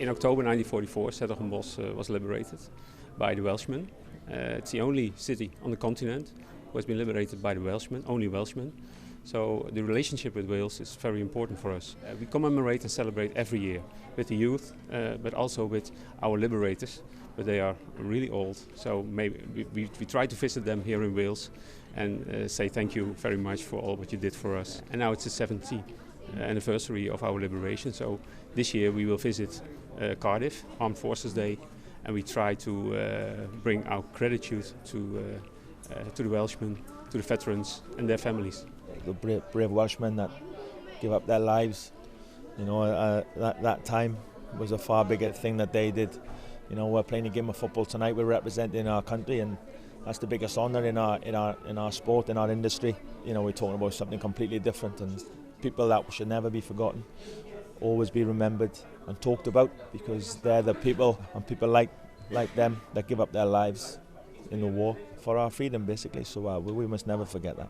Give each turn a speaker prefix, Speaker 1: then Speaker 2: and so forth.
Speaker 1: In October 1944, s-Hertogenbosch was liberated by the Welshmen. It's the only city on the continent who has been liberated by the Welshmen, only Welshmen. So the relationship with Wales is very important for us. We commemorate and celebrate every year with the youth, but also with our liberators. But they are really old, so maybe we try to visit them here in Wales and say thank you very much for all what you did for us. And now it's the 70th anniversary of our liberation, so this year we will visit Cardiff, Armed Forces Day, and we try to bring our gratitude to the Welshmen, to the veterans and their families.
Speaker 2: The brave Welshmen that give up their lives, you know, that time was a far bigger thing that they did. You know, we're playing a game of football tonight. We're representing our country, and that's the biggest honour in our sport, in our industry. You know, we're talking about something completely different, and people that should never be forgotten, always be remembered and talked about, because they're the people, and people like them that give up their lives in the war for our freedom, basically. So we must never forget that.